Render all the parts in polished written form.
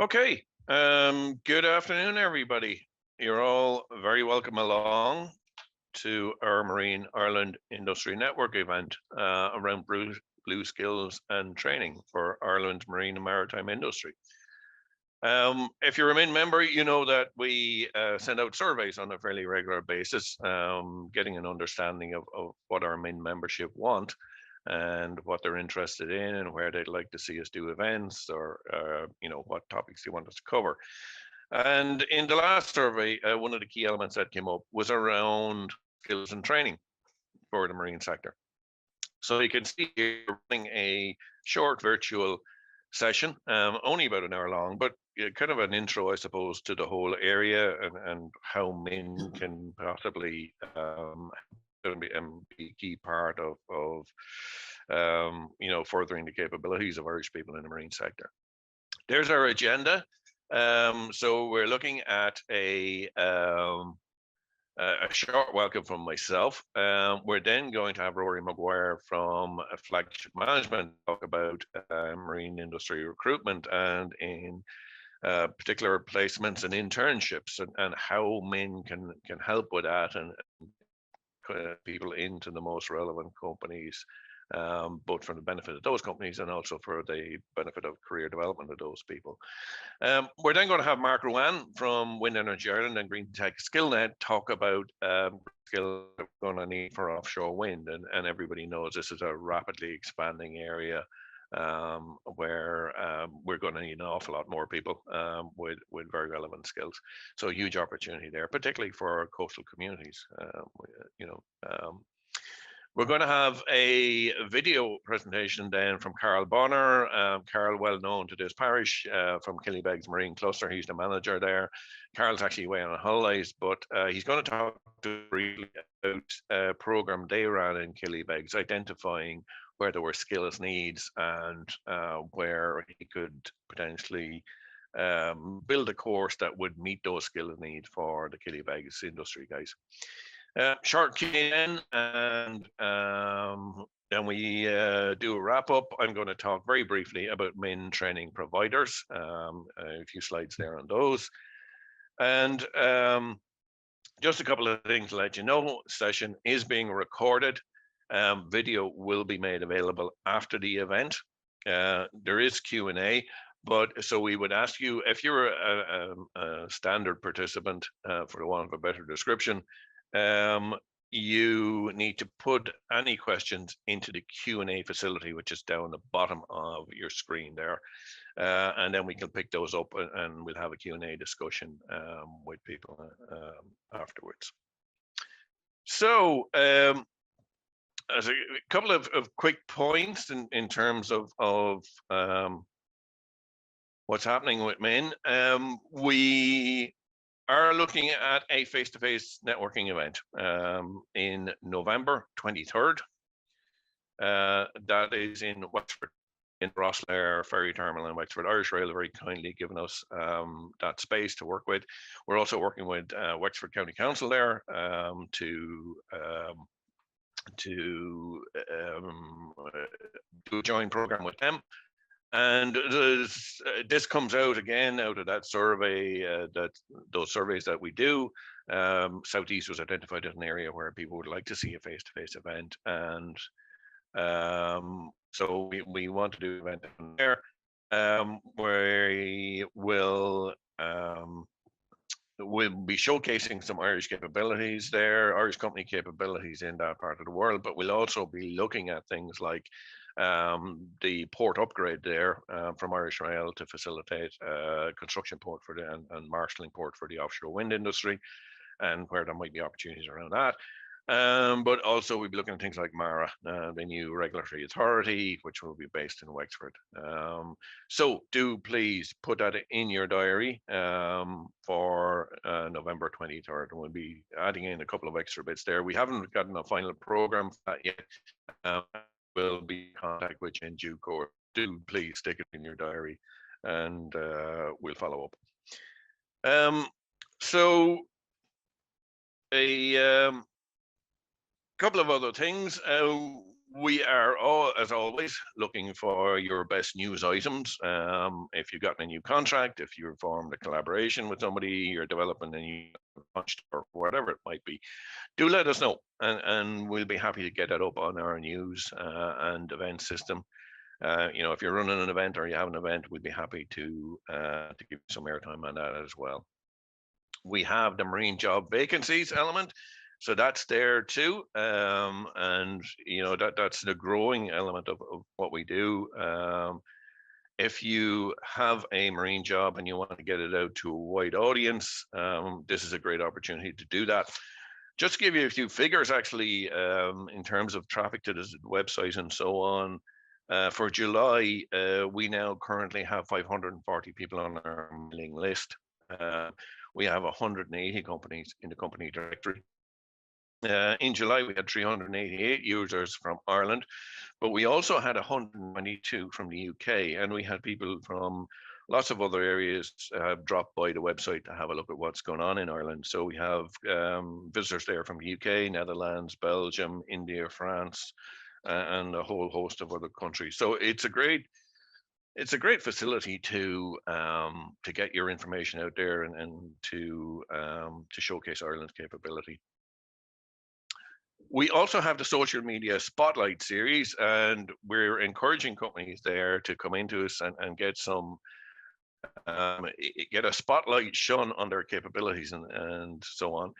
Okay, good afternoon, everybody. You're all very welcome along to our Marine Ireland Industry Network event around blue skills and training for Ireland's marine and maritime industry. If you're a MIIN member, you know that we send out surveys on a fairly regular basis, getting an understanding of what our MIIN membership want and what they're interested in and where they'd like to see us do events or what topics they want us to cover. And in the last survey, one of the key elements that came up was around skills and training for the marine sector. So you can see here running a short virtual session, only about an hour long, but kind of an intro, I suppose, to the whole area and how MIIN can possibly be a key part of furthering the capabilities of Irish people in the marine sector. There's our agenda. So we're looking at a short welcome from myself. We're then going to have Rory McGuire from Flagship Management talk about marine industry recruitment and in particular placements and internships and how MIIN can help with that and people into the most relevant companies, both for the benefit of those companies and also for the benefit of career development of those people. We're then going to have Mark Ruane from Wind Energy Ireland and Green Tech Skillnet talk about skills we're going to need for offshore wind. And everybody knows this is a rapidly expanding area where we're going to need an awful lot more people with very relevant skills. So a huge opportunity there, particularly for our coastal communities. We're going to have a video presentation then from Karl Bonner. Karl, well known to this parish from Killybegs Marine Cluster. He's the manager there. Karl's actually away on holidays, but he's going to talk briefly about a program they ran in Killybegs, identifying where there were skills needs and where he could potentially build a course that would meet those skills needs for the Killybegs industry guys. Short Q&A and then we do a wrap up. I'm going to talk very briefly about MIIN training providers, a few slides there on those. And just a couple of things to let you know, session is being recorded. Video will be made available after the event. There is Q&A, but so we would ask you, if you're a standard participant, for the want of a better description, you need to put any questions into the Q&A facility, which is down the bottom of your screen there. And then we can pick those up and we'll have a Q&A discussion with people afterwards. So as a couple of quick points in terms of what's happening with MIIN, we are looking at a face-to-face networking event in November 23rd. That is in Wexford, in Rosslare Ferry Terminal in Wexford. Irish Rail very kindly given us that space to work with. We're also working with Wexford County Council there to do a joint program with them. And this comes out again out of that survey, those surveys that we do. Southeast was identified as an area where people would like to see a face-to-face event, and so we want to do an event there where we'll be showcasing some Irish capabilities there, Irish company capabilities in that part of the world, but we'll also be looking at things like the port upgrade there from Irish Rail to facilitate construction port for and marshalling port for the offshore wind industry, and where there might be opportunities around that. But also we'll be looking at things like MARA, the new regulatory authority, which will be based in Wexford. So do please put that in your diary for November 23rd, and we'll be adding in a couple of extra bits there. We haven't gotten a final program for that yet. We'll be in contact with you in due course. Do please stick it in your diary, and we'll follow up. So a couple of other things. We are all, as always, looking for your best news items. If you've gotten a new contract, if you've formed a collaboration with somebody, you're developing a new launch or whatever it might be, do let us know, and we'll be happy to get that up on our news and event system. If you're running an event or you have an event, we'd be happy to give you some airtime on that as well. We have the marine job vacancies element, so that's there too, and that's the growing element of what we do. If you have a marine job and you want to get it out to a wide audience, this is a great opportunity to do that. Just to give you a few figures, actually, in terms of traffic to the website and so on, for July, we now currently have 540 people on our mailing list. We have 180 companies in the company directory. In July, we had 388 users from Ireland, but we also had 122 from the UK, and we had people from lots of other areas drop by the website to have a look at what's going on in Ireland. So we have visitors there from the UK, Netherlands, Belgium, India, France, and a whole host of other countries. So it's a great facility to get your information out there and to showcase Ireland's capability. We also have the social media spotlight series, and we're encouraging companies there to come into us and get some get a spotlight shone on their capabilities and so on.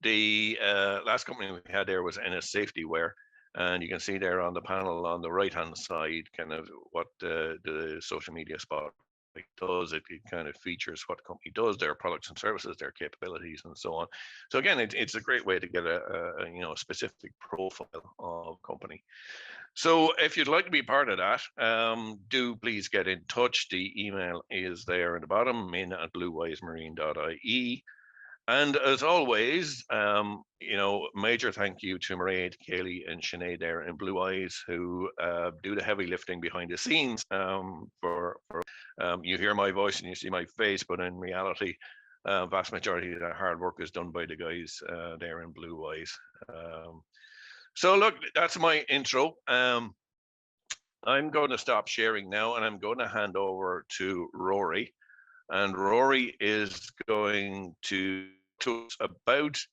The last company we had there was NS Safety Wear, and you can see there on the panel on the right hand side kind of what the social media spotlight does. It kind of features what the company does, their products and services, their capabilities, and so on. So again, it's a great way to get a specific profile of company. So if you'd like to be part of that, do please get in touch. The email is there at the bottom, min@bluewisemarine.ie. And as always, major thank you to Mairead, Kaylee, and Sinead there in Blue Eyes, who do the heavy lifting behind the scenes. You hear my voice and you see my face, but in reality, vast majority of the hard work is done by the guys there in Blue Eyes. So look, that's my intro. I'm going to stop sharing now, and I'm going to hand over to Rory. And Rory is going to talk about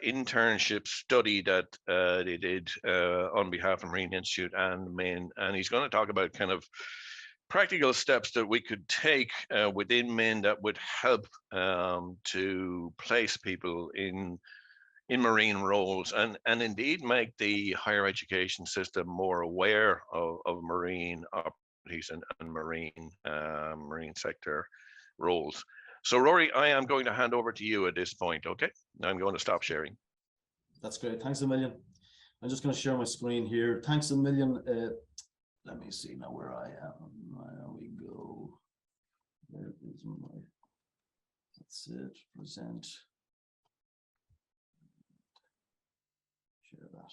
internship study that they did on behalf of Marine Institute and MIIN, and he's going to talk about kind of practical steps that we could take within MIIN that would help to place people in marine roles and indeed make the higher education system more aware of marine opportunities and marine sector roles. So Rory, I am going to hand over to you at this point. Okay, I'm going to stop sharing. That's great. Thanks a million. I'm just going to share my screen here. Thanks a million. Let me see now where I am. There we go. There is my, that's it, present. Share that.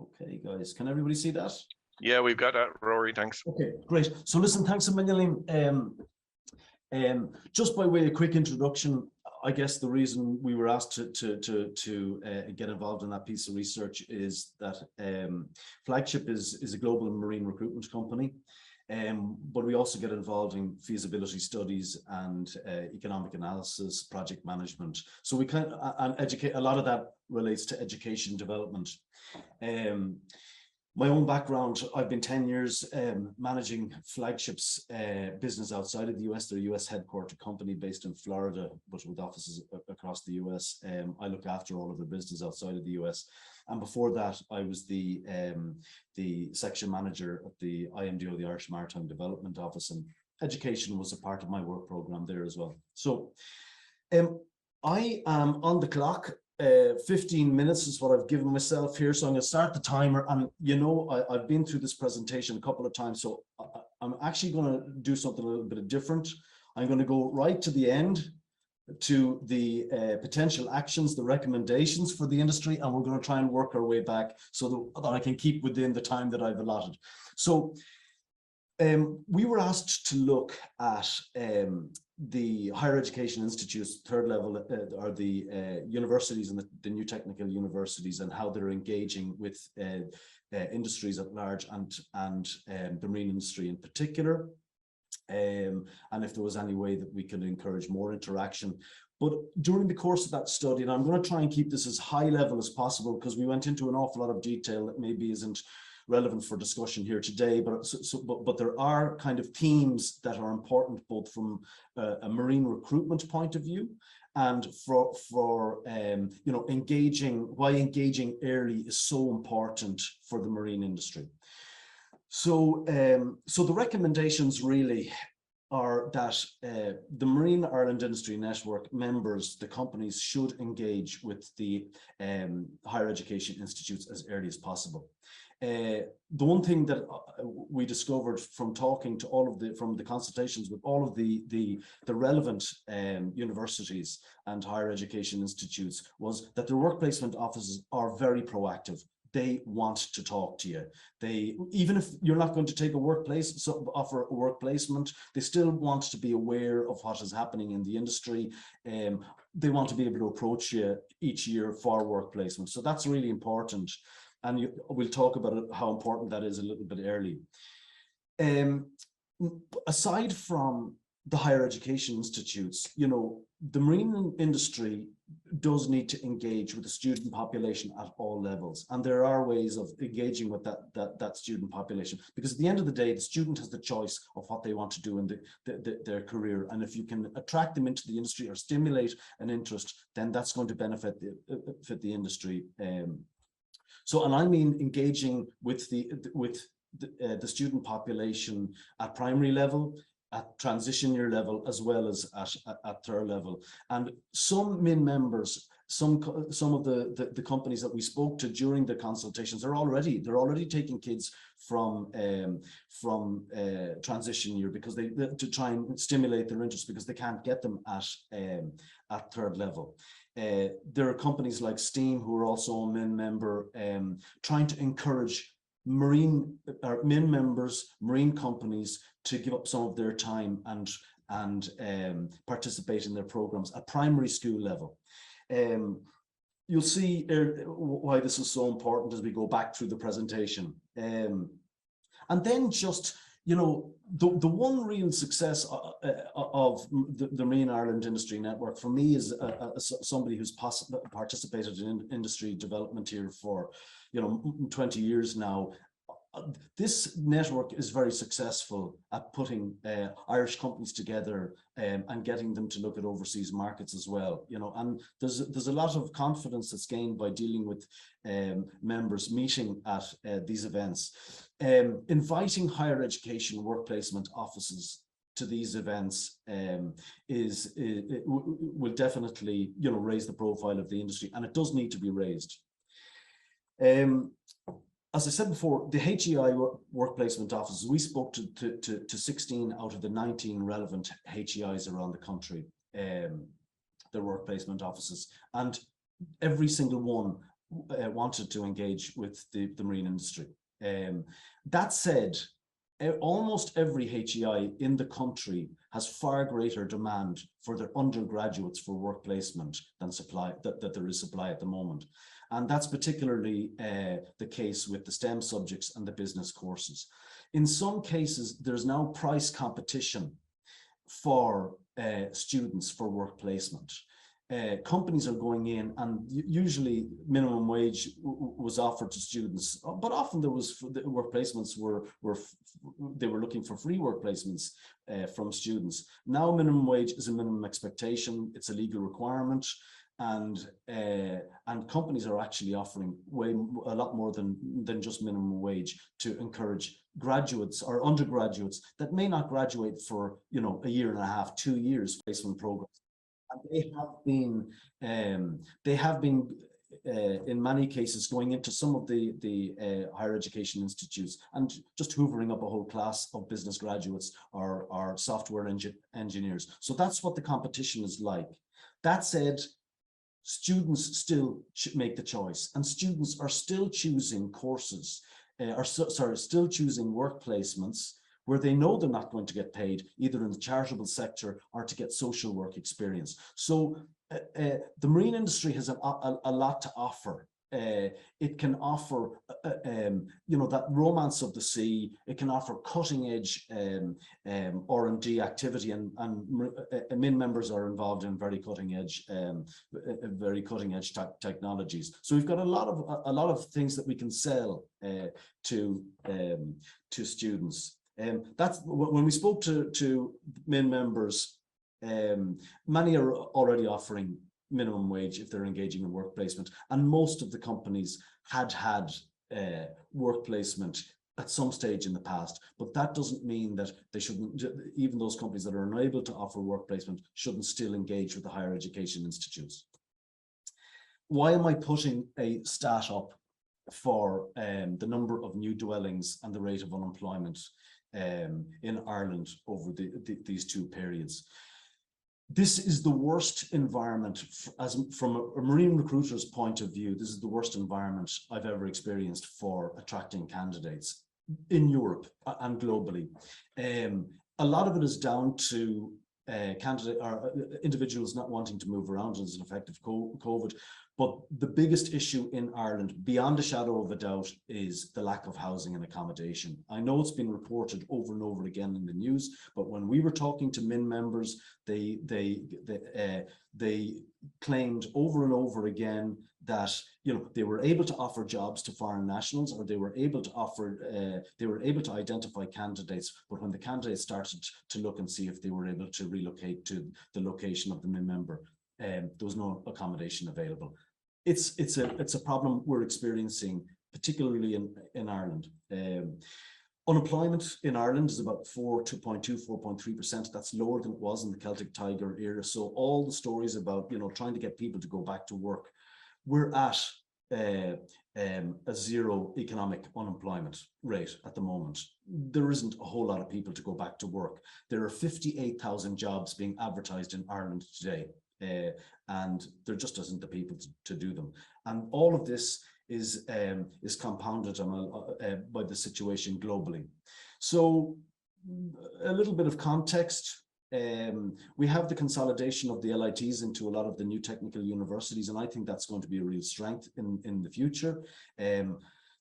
Okay, guys, can everybody see that? Yeah, we've got that, Rory, thanks. Okay, great. So listen, thanks a million. Just by way of quick introduction, I guess the reason we were asked to get involved in that piece of research is that Flagship is a global marine recruitment company, but we also get involved in feasibility studies and economic analysis, project management. So we kind of and educate. A lot of that relates to education development. My own background, I've been 10 years managing Flagship's business outside of the US. They're a US headquartered company based in Florida, but with offices across the US. I look after all of their business outside of the US. And before that, I was the section manager at the IMDO, the Irish Maritime Development Office, and education was a part of my work program there as well. So I am on the clock. 15 minutes is what I've given myself here, so I'm going to start the timer. And I've been through this presentation a couple of times, so I'm actually going to do something a little bit different. I'm going to go right to the end to the potential actions, the recommendations for the industry, and we're going to try and work our way back so that I can keep within the time that I've allotted. So We were asked to look at the higher education institutes, third level, or the universities and the new technical universities, and how they're engaging with industries at large, and the marine industry in particular. And if there was any way that we could encourage more interaction. But during the course of that study, and I'm going to try and keep this as high level as possible, because we went into an awful lot of detail that maybe isn't relevant for discussion here today, but there are kind of themes that are important, both from a marine recruitment point of view, and for you know, why engaging early is so important for the marine industry. So so the recommendations really are that the Marine Ireland Industry Network members, the companies, should engage with the higher education institutes as early as possible. The one thing that we discovered from talking to from the consultations with all of the relevant universities and higher education institutes was that the work placement offices are very proactive. They want to talk to you. Even if you're not going to take offer a work placement, they still want to be aware of what is happening in the industry. They want to be able to approach you each year for work placement. So that's really important. And we'll talk about how important that is a little bit early. Aside from the higher education institutes, you know, the marine industry does need to engage with the student population at all levels. And there are ways of engaging with that student population, because at the end of the day, the student has the choice of what they want to do in their career. And if you can attract them into the industry or stimulate an interest, then that's going to benefit the industry. So, and I mean engaging with the student population at primary level, at transition year level, as well as at third level. And some MIIN members, some of the companies that we spoke to during the consultations they're already taking kids from transition year, because to try and stimulate their interest, because they can't get them at third level. There are companies like Steam, who are also a MIIN member, trying to encourage MIIN members, marine companies, to give up some of their time and participate in their programs at primary school level. You'll see why this is so important as we go back through the presentation. And then just, you know, the one real success of the Marine Ireland Industry Network for me is somebody who's participated in industry development here for, you know, 20 years now. This network is very successful at putting Irish companies together and getting them to look at overseas markets as well. You know, and there's a lot of confidence that's gained by dealing with members meeting at these events. Inviting higher education work placement offices to these events will definitely, you know, raise the profile of the industry, and it does need to be raised. As I said before, the HEI work placement offices, we spoke to 16 out of the 19 relevant HEIs around the country, their work placement offices, and every single one wanted to engage with the marine industry. That said, almost every HEI in the country has far greater demand for their undergraduates for work placement than supply, that there is supply at the moment. And that's particularly the case with the STEM subjects and the business courses. In some cases, there's now price competition for students for work placement. Companies are going in, and usually minimum wage was offered to students, but often there was the work placements they were looking for free work placements from students. Now minimum wage is a minimum expectation; it's a legal requirement, and companies are actually offering a lot more than just minimum wage to encourage graduates or undergraduates that may not graduate for, you know, a year and a half, 2 years placement programs. And they have been in many cases going into some of the higher education institutes and just hoovering up a whole class of business graduates or software engineers. So that's what the competition is like. That said, students still make the choice, and students are still choosing courses, still choosing work placements where they know they're not going to get paid either in the charitable sector or to get social work experience. So the marine industry has a lot to offer. It can offer, that romance of the sea. It can offer cutting edge R&D activity, and MIIN members are involved in very cutting edge technologies. So we've got a lot of things that we can sell to students. That's when we spoke to MIIN members. Many are already offering minimum wage if they're engaging in work placement, and most of the companies had work placement at some stage in the past, but that doesn't mean that they shouldn't, even those companies that are unable to offer work placement shouldn't still engage with the higher education institutes. Why am I putting a stat up for the number of new dwellings and the rate of unemployment in Ireland over these two periods? This is the worst environment, from a marine recruiter's point of view. This is the worst environment I've ever experienced for attracting candidates in Europe and globally. A lot of it is down to individuals not wanting to move around as an effect of COVID. But the biggest issue in Ireland, beyond a shadow of a doubt, is the lack of housing and accommodation. I know it's been reported over and over again in the news, but when we were talking to MIIN members, they claimed over and over again that they were able to offer jobs to foreign nationals, or they were able to identify candidates, but when the candidates started to look and see if they were able to relocate to the location of the MIIN member, there was no accommodation available. It's a problem we're experiencing, particularly in Ireland. Unemployment in Ireland is about 4.3%. That's lower than it was in the Celtic Tiger era. So all the stories about trying to get people to go back to work, we're at a zero economic unemployment rate at the moment. There isn't a whole lot of people to go back to work. There are 58,000 jobs being advertised in Ireland today. And there just isn't the people to do them, and all of this is compounded by the situation globally. So a little bit of context. We have the consolidation of the LITs into a lot of the new technical universities, and I think that's going to be a real strength in the future.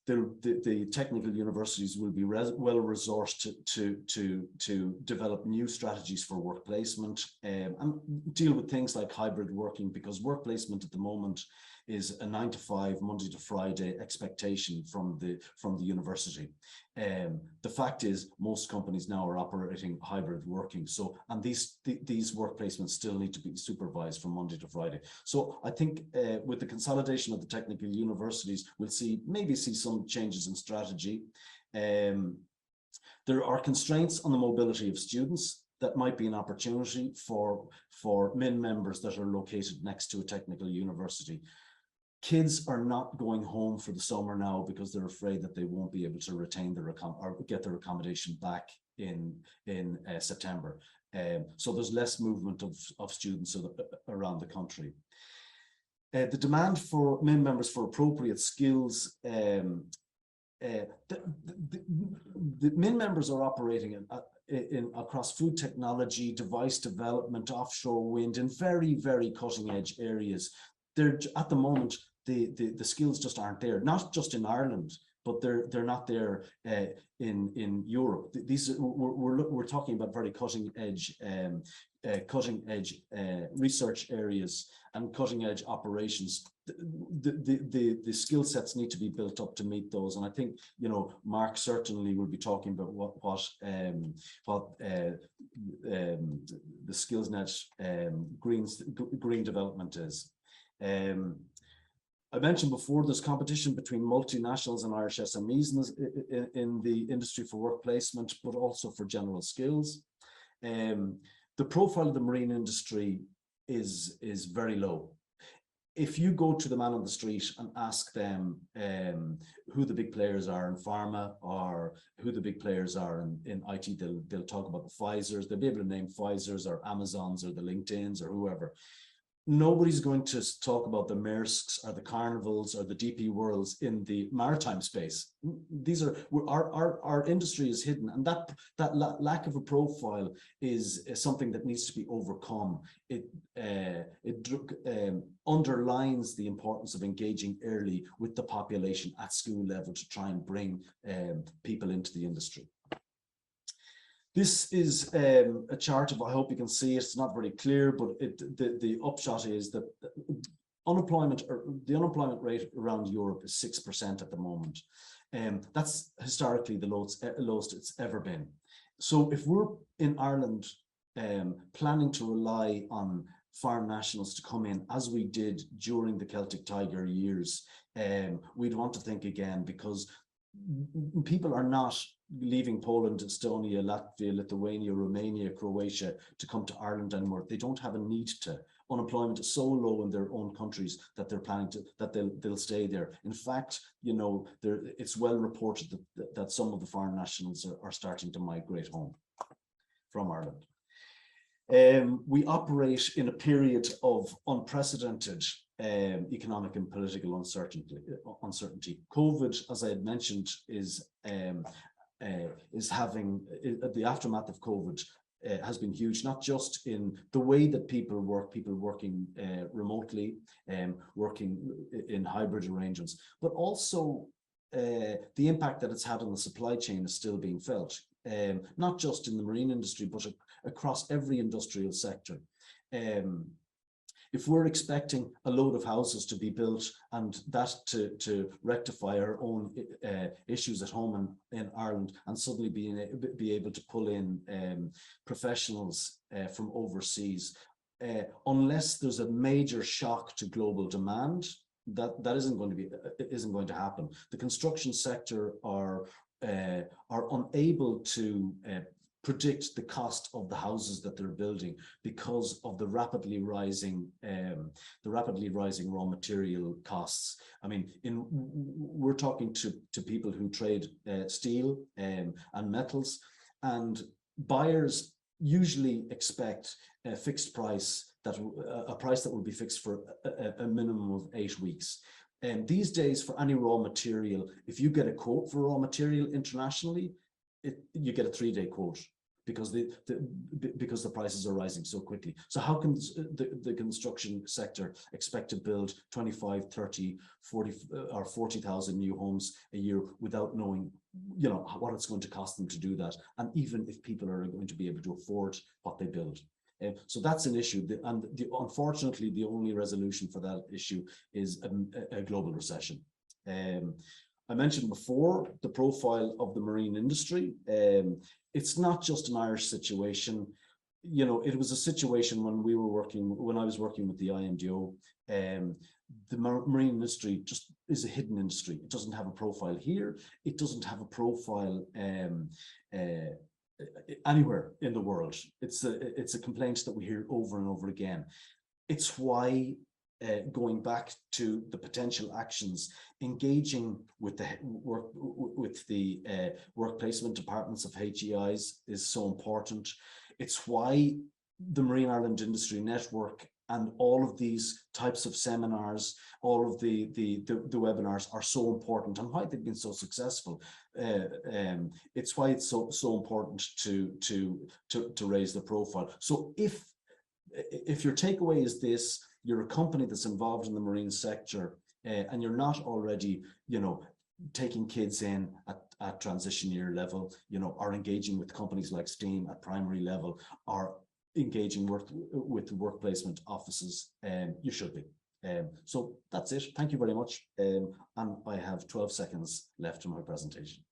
The technical universities will be well resourced to develop new strategies for work placement and deal with things like hybrid working, because work placement at the moment is a 9 to 5, Monday to Friday expectation from the university. The fact is, most companies now are operating hybrid working. So, and these work placements still need to be supervised from Monday to Friday. So I think with the consolidation of the technical universities, we'll maybe see some changes in strategy. There are constraints on the mobility of students. That might be an opportunity for MIIN members that are located next to a technical university. Kids are not going home for the summer now because they're afraid that they won't be able to retain or get their accommodation back in September. So there's less movement of students around the country. The demand for MIIN members for appropriate skills. The MIIN members are operating across food technology, device development, offshore wind, in very, very cutting edge areas. They're at the moment, the skills just aren't there, not just in Ireland, but they're not there in Europe. We're talking about very cutting edge research areas and cutting edge operations. The skill sets need to be built up to meet those, and I think Mark certainly will be talking about what the Skillnet green development is. I mentioned before, there's competition between multinationals and Irish SMEs in the industry for work placement, but also for general skills. The profile of the marine industry is very low. If you go to the man on the street and ask them who the big players are in pharma or who the big players are in IT, they'll talk about the Pfizers. They'll be able to name Pfizers or Amazons or the LinkedIns or whoever. nobody's going to talk about the Maersks or the Carnivals or the DP Worlds in the maritime space. These are our industry is hidden, and that lack of a profile is something that needs to be overcome. It underlines the importance of engaging early with the population at school level to try and bring people into the industry. This is a chart of, I hope you can see it, it's not very clear, but the upshot is that the unemployment rate around Europe is 6% at the moment. That's historically the lowest it's ever been. So if we're in Ireland planning to rely on foreign nationals to come in, as we did during the Celtic Tiger years, we'd want to think again, because people are not leaving Poland, Estonia, Latvia, Lithuania, Romania, Croatia to come to Ireland anymore. They don't have a need to. Unemployment is so low in their own countries that they're planning to, that they'll stay there. In fact, you know, it's well reported that some of the foreign nationals are starting to migrate home from Ireland. We operate in a period of unprecedented economic and political uncertainty. COVID, as I had mentioned, is having the aftermath of COVID has been huge, not just in the way that people working remotely, working in hybrid arrangements, but also the impact that it's had on the supply chain is still being felt, not just in the marine industry, but across every industrial sector. If we're expecting a load of houses to be built and that to rectify our own issues at home in Ireland, and suddenly be able to pull in professionals from overseas, unless there's a major shock to global demand, that isn't going to happen. The construction sector are unable to predict the cost of the houses that they're building because of the rapidly rising raw material costs. I mean, we're talking to people who trade steel and metals, and buyers usually expect a fixed price, a price that will be fixed for a minimum of 8 weeks. And these days, for any raw material, if you get a quote for raw material internationally, you get a 3-day quote, because the prices are rising so quickly. So how can the construction sector expect to build 25, 30, 40 or 40,000 new homes a year without knowing, you know, what it's going to cost them to do that, and even if people are going to be able to afford what they build? So that's an issue, and unfortunately, the only resolution for that issue is a global recession. I mentioned before the profile of the marine industry. It's not just an Irish situation. You know, it was a situation when I was working with the IMDO. The marine industry just is a hidden industry. It doesn't have a profile here. It doesn't have a profile anywhere in the world. It's a complaint that we hear over and over again. It's why, going back to the potential actions, engaging with the work placement departments of HEIs is so important. It's why the Marine Ireland Industry Network and all of these types of seminars, all of the webinars are so important, and why they've been so successful. It's why it's so important to raise the profile. So if your takeaway is this, you're a company that's involved in the marine sector, and you're not already, you know, taking kids in at transition year level, you know, or engaging with companies like STEAM at primary level, or engaging with work placement offices, you should be. So that's it. Thank you very much. And I have 12 seconds left in my presentation.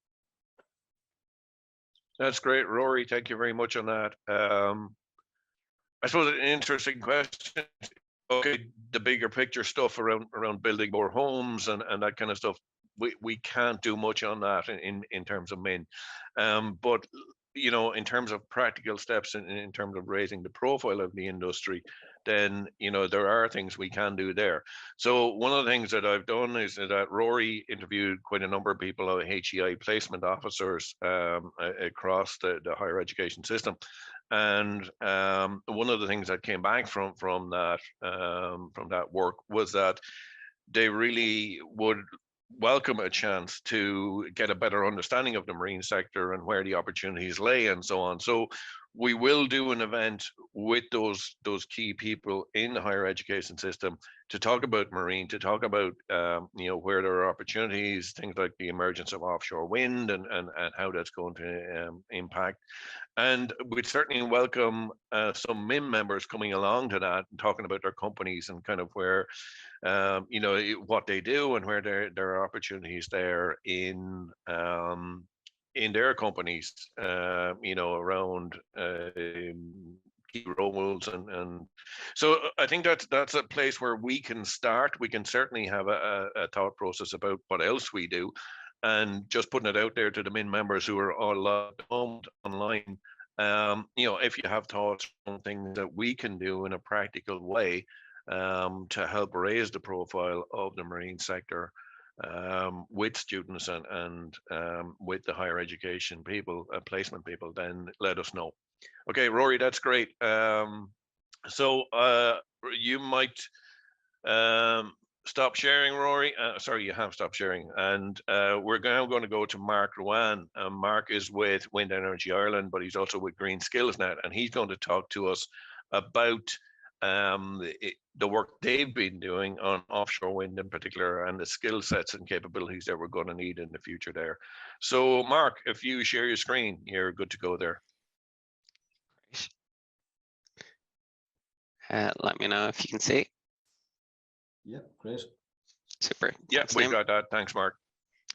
That's great, Rory. Thank you very much on that. I suppose an interesting question. Okay, the bigger picture stuff around building more homes and that kind of stuff, we can't do much on that in terms of MIIN. But you know, in terms of practical steps in terms of raising the profile of the industry, then, you know, there are things we can do there. So one of the things that I've done is that Rory interviewed quite a number of people, HEI placement officers across the higher education system. And one of the things that came back from that work was that they really would welcome a chance to get a better understanding of the marine sector and where the opportunities lay and so on. So we will do an event with those key people in the higher education system to talk about marine, to talk about you know, where there are opportunities, things like the emergence of offshore wind and how that's going to impact. And we'd certainly welcome some MIIN members coming along to that and talking about their companies and kind of where you know, what they do and where there are opportunities there in their companies, you know, around key roles and so I think that's a place where we can start. We can certainly have a thought process about what else we do, and just putting it out there to the MIIN members who are all logged online. You know, if you have thoughts on things that we can do in a practical way to help raise the profile of the marine sector with students and with the higher education people, placement people, then let us know. Okay, Rory, that's great. So you might stop sharing, Rory. Sorry, you have stopped sharing. And we're now going to go to Mark Ruane. Mark is with Wind Energy Ireland, but he's also with Green Skillnet, and he's going to talk to us about the work they've been doing on offshore wind in particular, and the skill sets and capabilities that we're going to need in the future there. So Mark, if you share your screen, you're good to go there. Let me know if you can see. Yeah, great. Super. Yeah, thanks, we've Liam. got that. Thanks, Mark.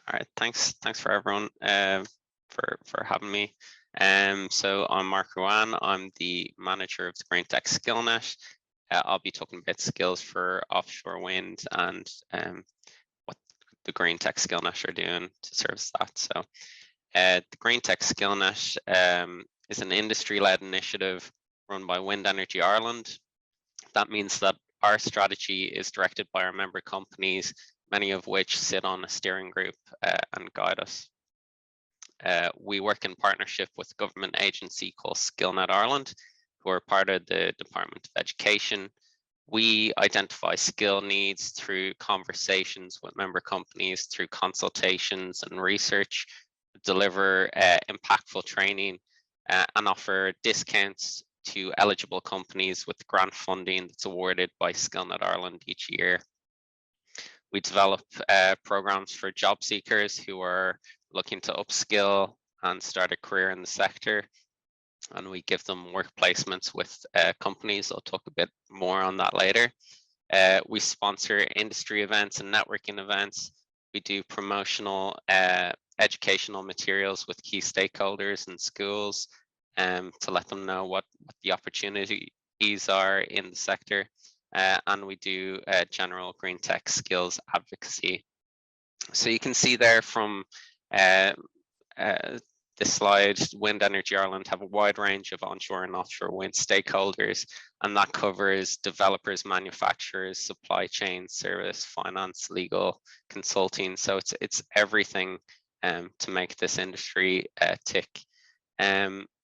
All right, thanks for everyone for having me. So I'm Mark Rowan. I'm the manager of the Green Tech Skillnet. I'll be talking about skills for offshore wind and what the Green Tech Skillnet are doing to service that. So the Green Tech Skillnet is an industry-led initiative run by Wind Energy Ireland. That means that our strategy is directed by our member companies, many of which sit on a steering group and guide us. We work in partnership with a government agency called Skillnet Ireland, who are part of the Department of Education. We identify skill needs through conversations with member companies, through consultations and research, deliver impactful training and offer discounts to eligible companies with grant funding that's awarded by Skillnet Ireland each year. We develop programs for job seekers who are looking to upskill and start a career in the sector, and we give them work placements with companies. I'll talk a bit more on that later. We sponsor industry events and networking events. We do promotional educational materials with key stakeholders and schools to let them know what the opportunities are in the sector. And we do general green tech skills advocacy. So you can see there from this slide, Wind Energy Ireland have a wide range of onshore and offshore wind stakeholders, and that covers developers, manufacturers, supply chain, service, finance, legal, consulting. So it's everything to make this industry tick.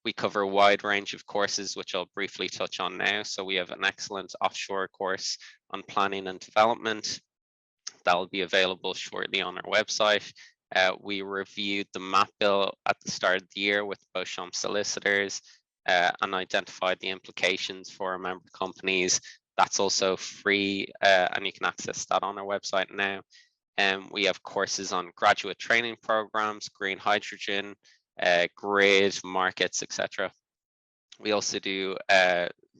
We cover a wide range of courses, which I'll briefly touch on now. So we have an excellent offshore course on planning and development that will be available shortly on our website. We reviewed the MAP bill at the start of the year with Beauchamp solicitors and identified the implications for our member companies. That's also free and you can access that on our website now. We have courses on graduate training programs, green hydrogen, grid, markets, etc. We also do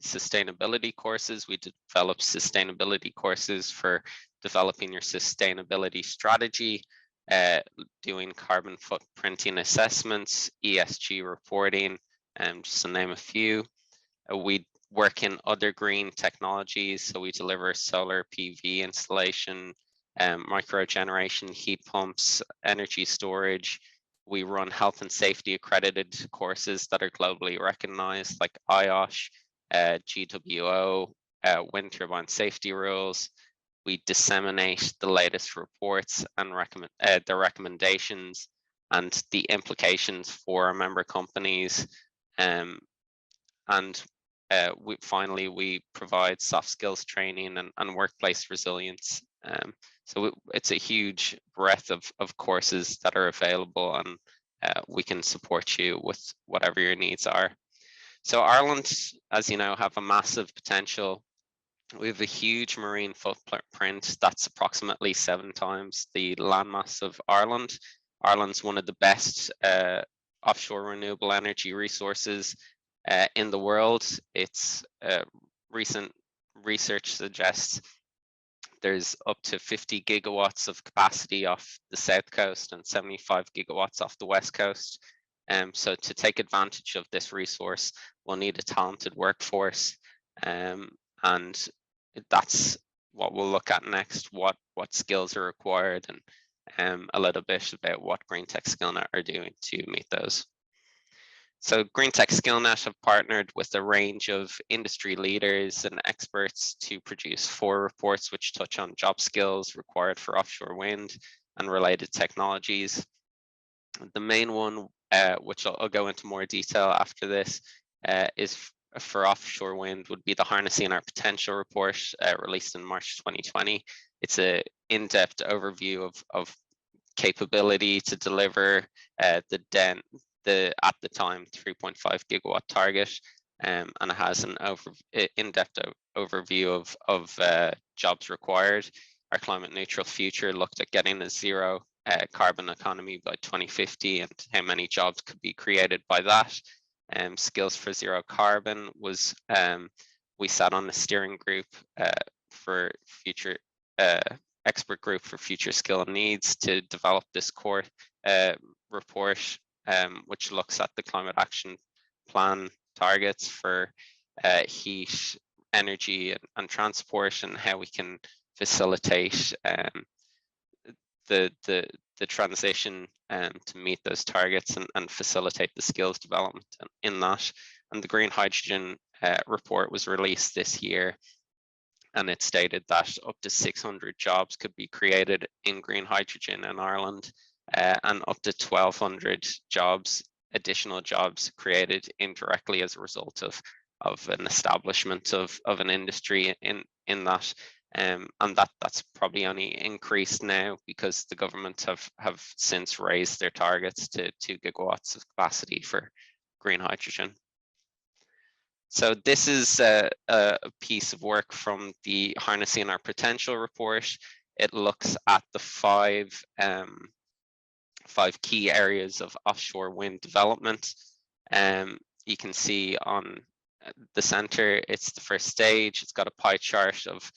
sustainability courses. We develop sustainability courses for developing your sustainability strategy, doing carbon footprinting assessments, ESG reporting, just to name a few. We work in other green technologies, so we deliver solar PV installation, microgeneration, heat pumps, energy storage, We run health and safety accredited courses that are globally recognized, like IOSH, GWO, wind turbine safety rules. We disseminate the latest reports and the recommendations and the implications for our member companies. Finally, we provide soft skills training and workplace resilience. So it's a huge breadth of courses that are available, and we can support you with whatever your needs are. So Ireland, as you know, have a massive potential. We have a huge marine footprint that's approximately 7 times the landmass of Ireland. Ireland's one of the best offshore renewable energy resources in the world. Its recent research suggests there's up to 50 gigawatts of capacity off the south coast and 75 gigawatts off the west coast. So to take advantage of this resource, we'll need a talented workforce. And that's what we'll look at next, what skills are required, and a little bit about what Green Tech Skillnet are doing to meet those. So Green Tech Skillnet have partnered with a range of industry leaders and experts to produce 4 reports which touch on job skills required for offshore wind and related technologies. The main one, which I'll go into more detail after this, is for offshore wind, would be the Harnessing Our Potential report, released in March 2020. It's an in-depth overview of capability to deliver the at the time 3.5 gigawatt target, and it has an in-depth overview of jobs required. Our climate neutral future looked at getting a zero carbon economy by 2050 and how many jobs could be created by that. Skills for zero carbon was, we sat on the steering group for future expert group for future skill and needs to develop this core report, which looks at the climate action plan targets for heat, energy, and transport, and how we can facilitate the transition to meet those targets and facilitate the skills development in that. And the green hydrogen report was released this year, and it stated that up to 600 jobs could be created in green hydrogen in Ireland, and up to 1,200 jobs, additional jobs created indirectly as a result of an establishment of an industry in that. And that's probably only increased now because the government have since raised their targets to 2 gigawatts of capacity for green hydrogen. So this is a piece of work from the Harnessing Our Potential report. It looks at the five key areas of offshore wind development. You can see on the center, it's the first stage. It's got a pie chart of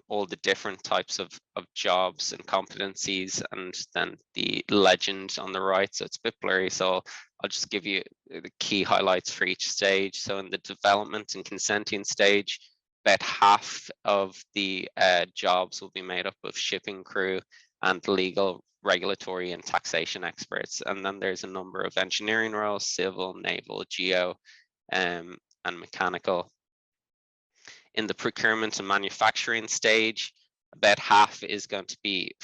all the different types of jobs and competencies, and then the legend on the right. So it's a bit blurry, so I'll just give you the key highlights for each stage. So in the development and consenting stage, about half of the jobs will be made up of shipping crew and legal, regulatory, and taxation experts. And then there's a number of engineering roles: civil, naval, geo, and mechanical. In the procurement and manufacturing stage, about half is going to be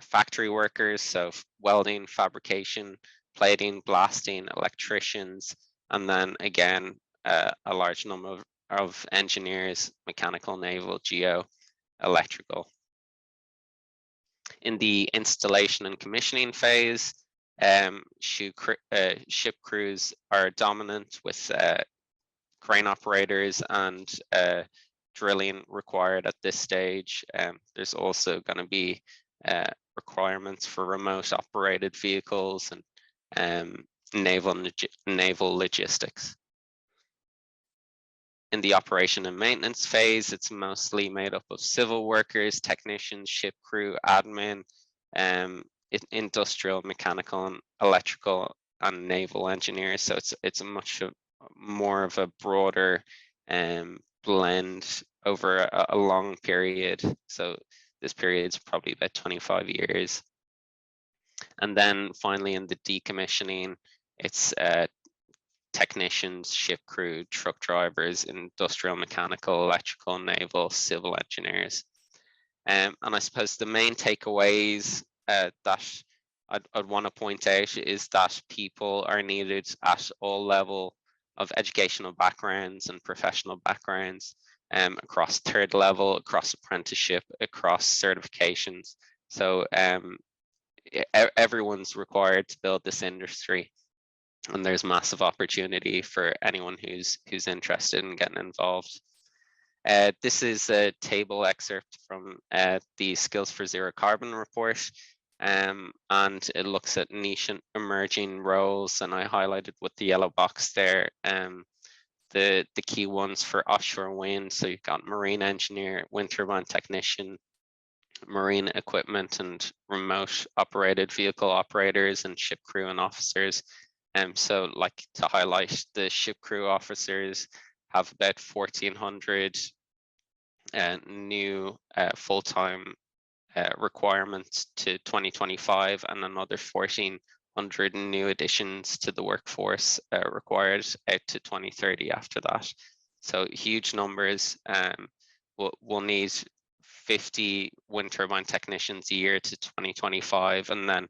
factory workers, so welding, fabrication, plating, blasting, electricians, and then again, a large number of engineers: mechanical, naval, geo, electrical. In the installation and commissioning phase, ship crews are dominant, with crane operators and drilling required at this stage. There's also going to be requirements for remote operated vehicles and naval logistics. In the operation and maintenance phase, it's mostly made up of civil workers, technicians, ship crew, admin, industrial, mechanical, and electrical, and naval engineers. So it's a much more of a broader blend over a long period. So this period is probably about 25 years. And then finally in the decommissioning, it's technicians, ship crew, truck drivers, industrial, mechanical, electrical, naval, civil engineers. And I suppose the main takeaways that I'd want to point out is that people are needed at all level of educational backgrounds and professional backgrounds, across third level, across apprenticeship, across certifications. So everyone's required to build this industry, and there's massive opportunity for anyone who's interested in getting involved. This is a table excerpt from the Skills for Zero Carbon report, and it looks at niche and emerging roles, and I highlighted with the yellow box there the key ones for offshore wind. So you've got marine engineer, wind turbine technician, marine equipment and remote operated vehicle operators, and ship crew and officers. So like to highlight, the ship crew officers have about 1,400 new full-time requirements to 2025, and another 1,400 new additions to the workforce required out to 2030 after that. So huge numbers. We'll need 50 wind turbine technicians a year to 2025, and then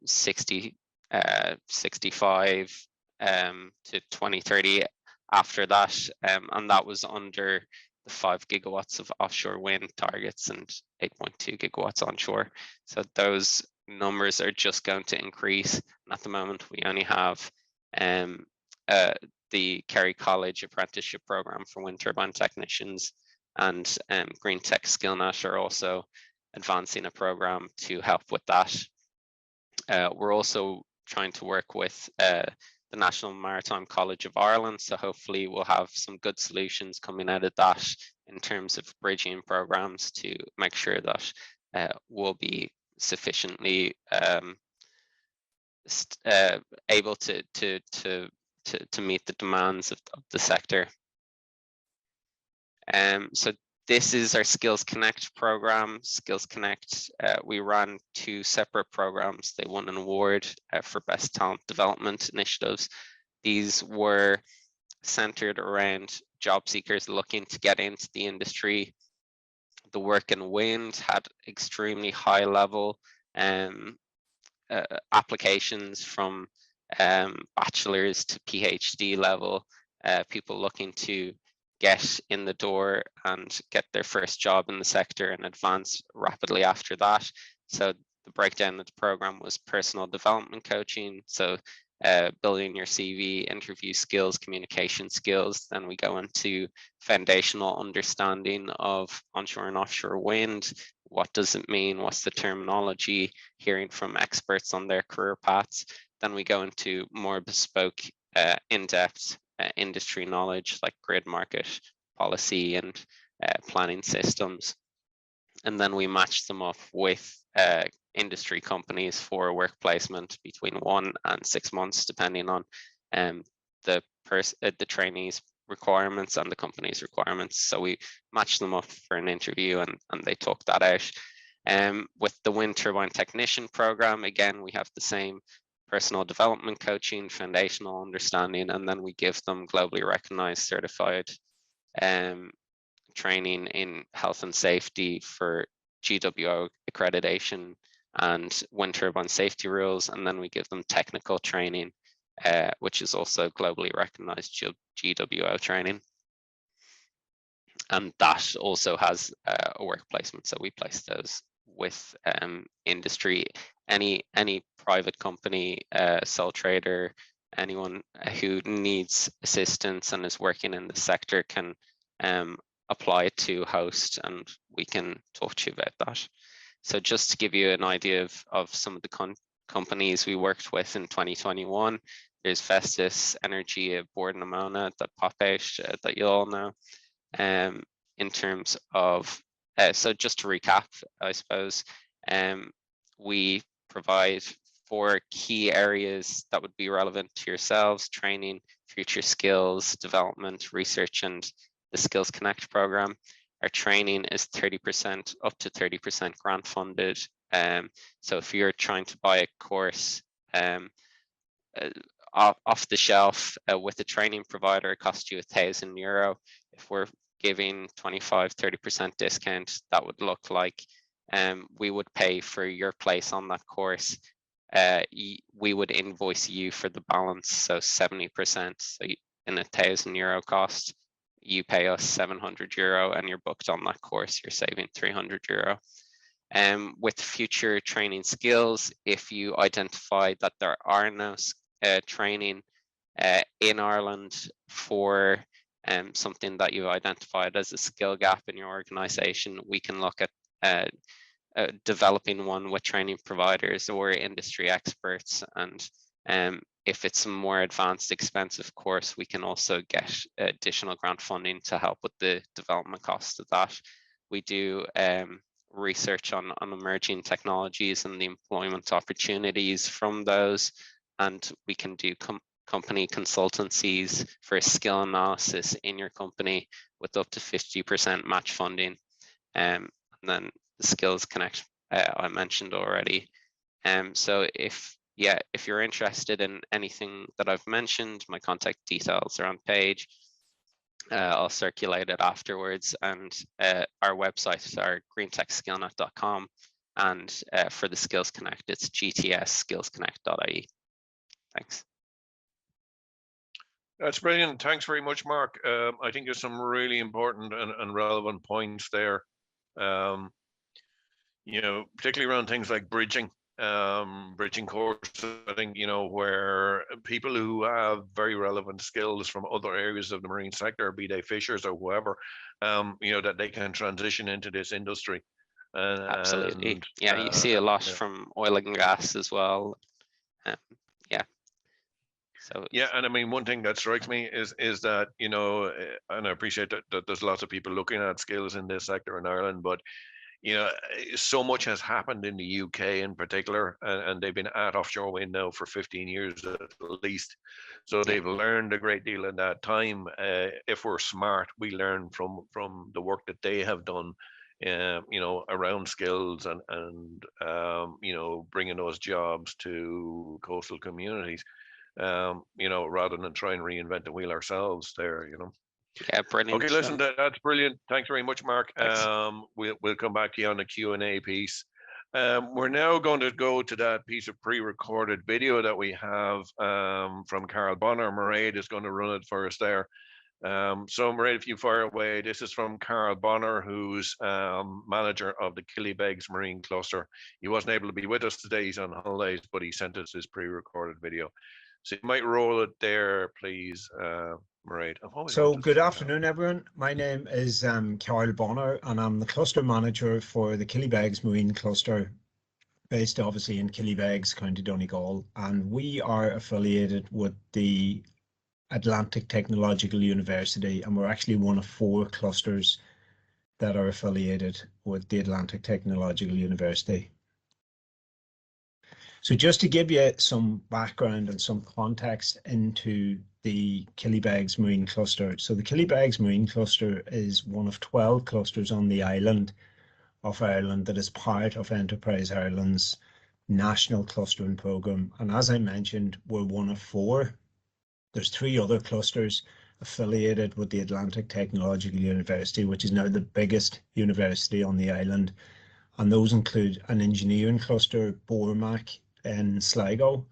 65 to 2030 after that, and that was under the 5 gigawatts of offshore wind targets and 8.2 gigawatts onshore. So those numbers are just going to increase. And at the moment, we only have the Kerry College apprenticeship program for wind turbine technicians, and Green Tech Skillnet are also advancing a program to help with that. We're also trying to work with the National Maritime College of Ireland, so hopefully we'll have some good solutions coming out of that in terms of bridging programs to make sure that we'll be sufficiently able to meet the demands of the sector. So this is our Skills Connect program. Skills Connect, we ran 2 separate programs. They won an award for Best Talent Development Initiatives. These were centered around job seekers looking to get into the industry. The work in wind had extremely high level applications from bachelor's to PhD level, people looking to get in the door and get their first job in the sector and advance rapidly after that. So the breakdown of the program was personal development coaching, so building your CV, interview skills, communication skills. Then we go into foundational understanding of onshore and offshore wind. What does it mean? What's the terminology? Hearing from experts on their career paths. Then we go into more bespoke, in-depth industry knowledge like grid market policy and planning systems. And then we match them up with industry companies for work placement between 1 and 6 months, depending on the trainees' requirements and the company's requirements. So we match them up for an interview, and they talk that out. With the wind turbine technician program, again, we have the same personal development coaching, foundational understanding, and then we give them globally recognized certified training in health and safety for GWO accreditation and wind turbine safety rules, and then we give them technical training, which is also globally recognized GWO training. And that also has a work placement, so we place those with industry. Any private company, sole trader, anyone who needs assistance and is working in the sector can apply to host, and we can talk to you about that. So just to give you an idea of some of the companies we worked with in 2021, there's Vestas Energy, Bord na Móna that pop out that you all know. In terms of, so just to recap, I suppose, we provide 4 key areas that would be relevant to yourselves: training, future skills, development, research, and the Skills Connect program. Our training is 30%, up to 30% grant funded So if you're trying to buy a course off the shelf with a training provider, it costs you €1,000. If we're giving 25-30% discount, that would look like we would pay for your place on that course. We would invoice you for the balance, so 70%. So in €1,000 cost, you pay us €700 and you're booked on that course, you're saving €300. With future training skills, if you identify that there are no training in Ireland for something that you've identified as a skill gap in your organization, we can look at developing one with training providers or industry experts. And if it's a more advanced, expensive course, we can also get additional grant funding to help with the development cost of that. We do research on emerging technologies and the employment opportunities from those, and we can do company consultancies for skill analysis in your company with up to 50% match funding. And then the Skills Connect I mentioned already. So if you're interested in anything that I've mentioned, my contact details are on page. I'll circulate it afterwards, and our websites are greentechskillnet.com, and for the Skills Connect, it's gtsskillsconnect.ie. Thanks. That's brilliant. Thanks very much, Mark. I think there's some really important and relevant points there. You know, particularly around things like bridging courses. I think, you know, where people who have very relevant skills from other areas of the marine sector, be they fishers or whoever, you know, that they can transition into this industry. Absolutely. Yeah, you see a lot from oil and gas as well. Yeah. So yeah, and I mean, one thing that strikes me is that, you know, and I appreciate that there's lots of people looking at skills in this sector in Ireland, but you know, so much has happened in the UK in particular, and they've been at Offshore Wind now for 15 years at least. So they've learned a great deal in that time. If we're smart, we learn from the work that they have done, you know, around skills and you know, bringing those jobs to coastal communities, you know, rather than try and reinvent the wheel ourselves there, you know. Yeah, brilliant. Okay, listen, that's brilliant. Thanks very much, Mark. Thanks. We'll come back to you on the Q&A piece. We're now going to go to that piece of pre-recorded video that we have from Karl Bonner. Mairead is going to run it for us there. So Mairead, if you fire away, this is from Karl Bonner, who's manager of the Killybegs Marine Cluster. He wasn't able to be with us today, he's on holidays, but he sent us his pre-recorded video. So you might roll it there, please. Right. So good afternoon, everyone. My name is Karl Bonner, and I'm the cluster manager for the Killybegs Marine Cluster, based obviously in Killybegs, County Donegal, and we are affiliated with the Atlantic Technological University, and we're actually one of 4 clusters that are affiliated with the Atlantic Technological University. So just to give you some background and some context into the Killybegs Marine Cluster. So the Killybegs Marine Cluster is one of 12 clusters on the island of Ireland that is part of Enterprise Ireland's national clustering programme. And as I mentioned, we're one of 4. There's 3 other clusters affiliated with the Atlantic Technological University, which is now the biggest university on the island. And those include an engineering cluster, BORMAC, in Sligo,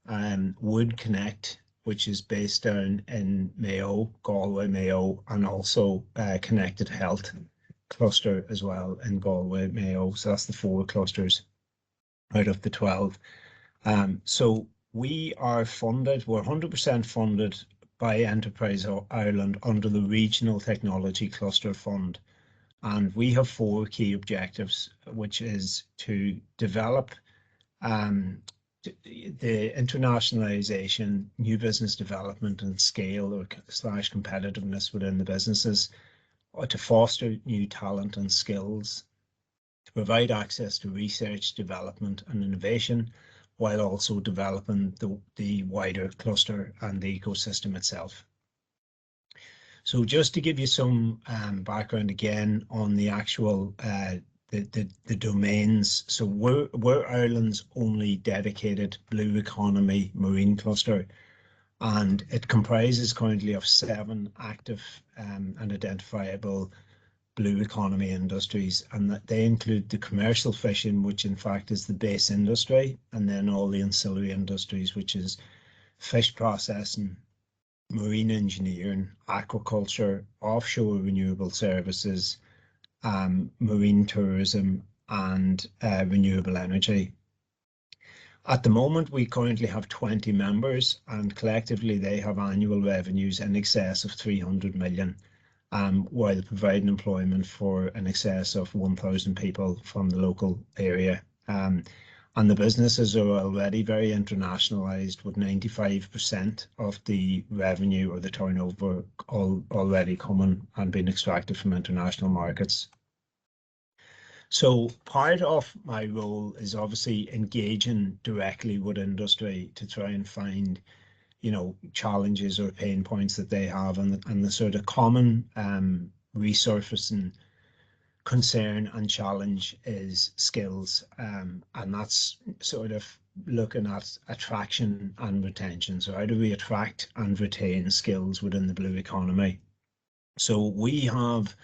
and Wood Connect, which is based down in Mayo, Galway, Mayo, and also Connected Health cluster as well in Galway, Mayo. So that's the 4 clusters out of the 12. So we are funded, we're 100% funded by Enterprise Ireland under the Regional Technology Cluster Fund. And we have 4 key objectives, which is to develop the internationalization, new business development and scale or / competitiveness within the businesses, or to foster new talent and skills, to provide access to research, development and innovation, while also developing the wider cluster and the ecosystem itself. So just to give you some background again on the actual the domains. So we're Ireland's only dedicated blue economy marine cluster, and it comprises currently of 7 active and identifiable blue economy industries, and that they include the commercial fishing, which in fact is the base industry, and then all the ancillary industries, which is fish processing, marine engineering, aquaculture, offshore renewable services, marine tourism, and renewable energy. At the moment, we currently have 20 members, and collectively they have annual revenues in excess of 300 million, while providing employment for in excess of 1,000 people from the local area. And the businesses are already very internationalized, with 95% of the revenue or the turnover already coming and being extracted from international markets. So part of my role is obviously engaging directly with industry to try and find, challenges or pain points that they have, and the sort of common resurfacing concern and challenge is skills, and that's sort of looking at attraction and retention. So how do we attract and retain skills within the blue economy? So we have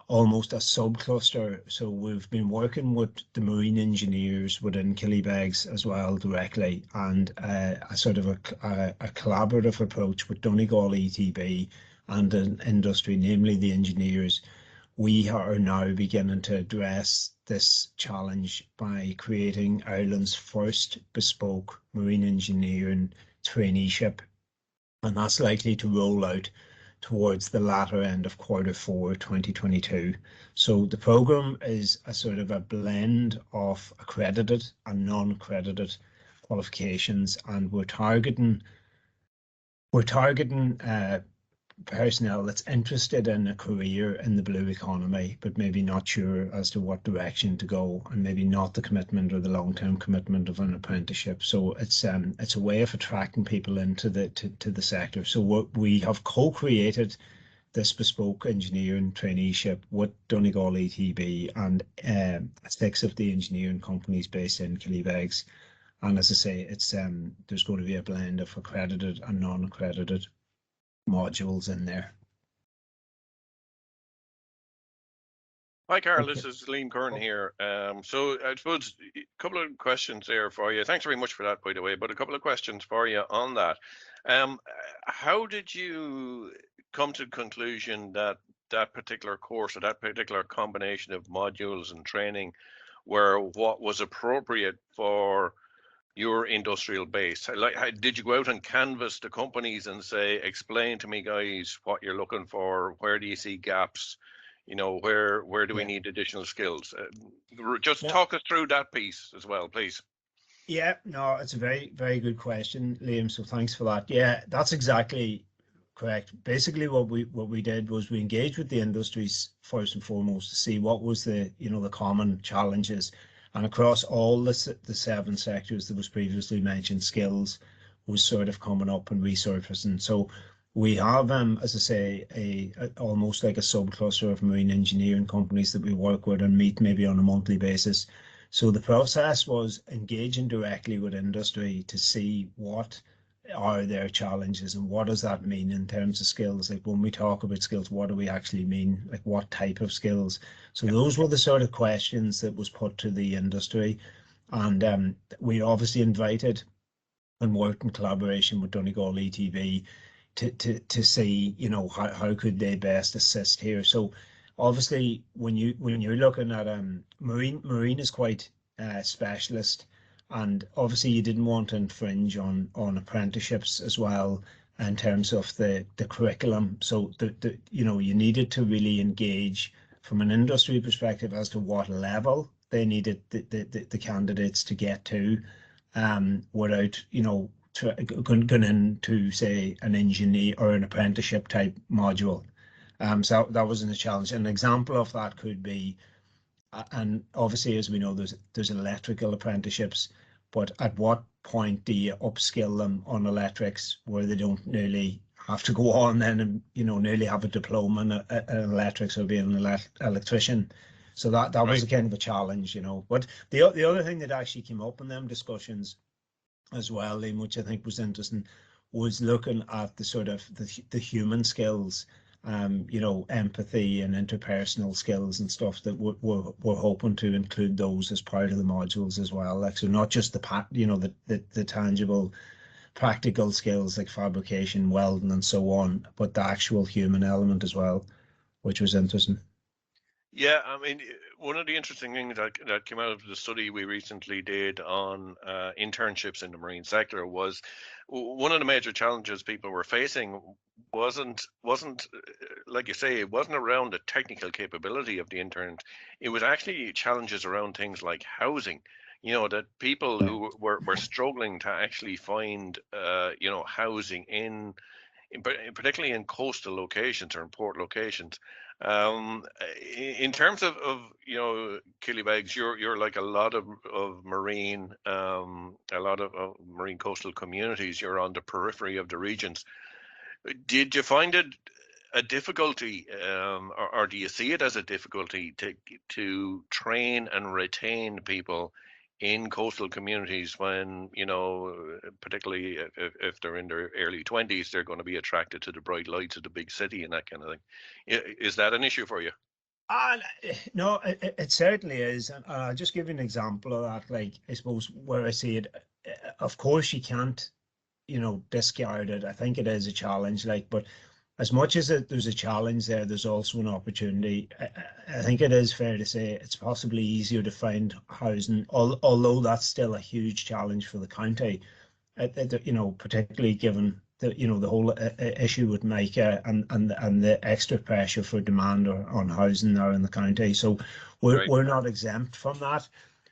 almost a subcluster. So we've been working with the marine engineers within Killybegs as well directly, and a sort of a collaborative approach with Donegal ETB and an industry, namely the engineers. We are now beginning to address this challenge by creating Ireland's first bespoke marine engineering traineeship, and that's likely to roll out towards the latter end of Q4 2022. So the program is a sort of a blend of accredited and non-accredited qualifications, and we're targeting personnel that's interested in a career in the blue economy, but maybe not sure as to what direction to go, and maybe not the commitment or the long-term commitment of an apprenticeship. So it's a way of attracting people into the sector. So we have co-created this bespoke engineering traineeship with Donegal ETB and 6 of the engineering companies based in Killybegs. And as I say, it's there's going to be a blend of accredited and non-accredited modules in there. Hi, Karl. Okay. This is Liam Curran here. So I suppose a couple of questions there for you. Thanks very much for that, by the way, but a couple of questions for you on that. How did you come to the conclusion that that particular course or that particular combination of modules and training were what was appropriate for your industrial base? Like, did you go out and canvass the companies and say, explain to me, guys, what you're looking for? Where do you see gaps? Where do we need additional skills? Just talk us through that piece as well, please. Yeah, no, it's a very, very good question, Liam. So thanks for that. Yeah, that's exactly correct. Basically, what we did was we engaged with the industries first and foremost to see what was the common challenges. And across all the 7 sectors that was previously mentioned, skills was sort of coming up and resurfacing. So we have, as I say, almost like a subcluster of marine engineering companies that we work with and meet maybe on a monthly basis. So the process was engaging directly with industry to see what are their challenges and what does that mean in terms of skills. Like when we talk about skills, what do we actually mean? Like what type of skills? So those were the sort of questions that was put to the industry, and we obviously invited and worked in collaboration with Donegal ETB to see how could they best assist here. So obviously when you're looking at marine is quite specialist. And obviously you didn't want to infringe on apprenticeships as well in terms of the curriculum. So you needed to really engage from an industry perspective as to what level they needed the candidates to get to, without going into say an engineer or an apprenticeship type module. So that wasn't a challenge. An example of that could be, and obviously, as we know, there's electrical apprenticeships, but at what point do you upskill them on electrics where they don't nearly have to go on then and nearly have a diploma in electrics or being an electrician? So that was Right. a kind of a challenge, you know. But the other thing that actually came up in them discussions as well, Liam, which I think was interesting, was looking at the sort of the human skills, you know, empathy and interpersonal skills and stuff, that we're hoping to include those as part of the modules as well. Like, so not just the tangible practical skills like fabrication, welding and so on, but the actual human element as well, which was interesting. Yeah, I mean, one of the interesting things that came out of the study we recently did on internships in the marine sector was one of the major challenges people were facing wasn't like you say, it wasn't around the technical capability of the interns. It was actually challenges around things like housing. You know, that people who were struggling to actually find you know, housing particularly in coastal locations or in port locations. In terms of you know, Killybegs, you're like a lot of marine, a lot of marine coastal communities. You're on the periphery of the regions. Did you find it a difficulty, or do you see it as a difficulty to train and retain people in coastal communities when, you know, particularly if they're in their early 20s, they're going to be attracted to the bright lights of the big city and that kind of thing? Is that an issue for you? No, it certainly is. And I'll just give you an example of that. Like, I suppose where I see it, of course you can't, you know, discard it. I think it is a challenge, like, but as much as there's a challenge there, there's also an opportunity. I think it is fair to say it's possibly easier to find housing, although that's still a huge challenge for the county. You know, particularly given the, you know, the whole issue with MICA and the extra pressure for demand on housing there in the county. So we're not exempt from that.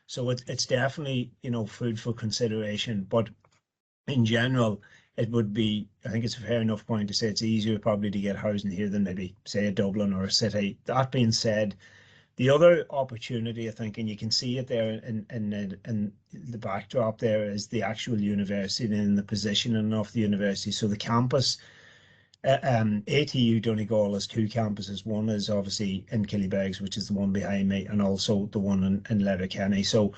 So it's definitely, you know, food for consideration. But in general, it would be, I think it's a fair enough point to say it's easier probably to get housing here than maybe say a Dublin or a city. That being said, the other opportunity, I think, and you can see it there in the backdrop there, is the actual university and the positioning of the university. So the campus, ATU Donegal has two campuses. One is obviously in Killybegs, which is the one behind me, and also the one in Letterkenny. So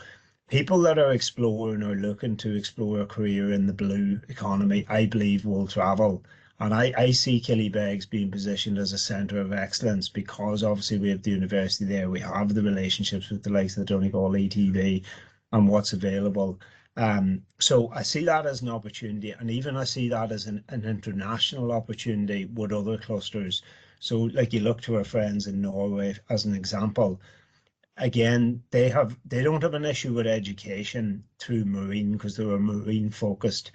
people that are exploring or looking to explore a career in the blue economy, I believe, will travel. And I see Killybegs being positioned as a centre of excellence because obviously we have the university there, we have the relationships with the likes of the Donegal ETV and what's available. So I see that as an opportunity, and even I see that as an international opportunity with other clusters. So like you look to our friends in Norway as an example. Again, they don't have an issue with education through marine because they're a marine focused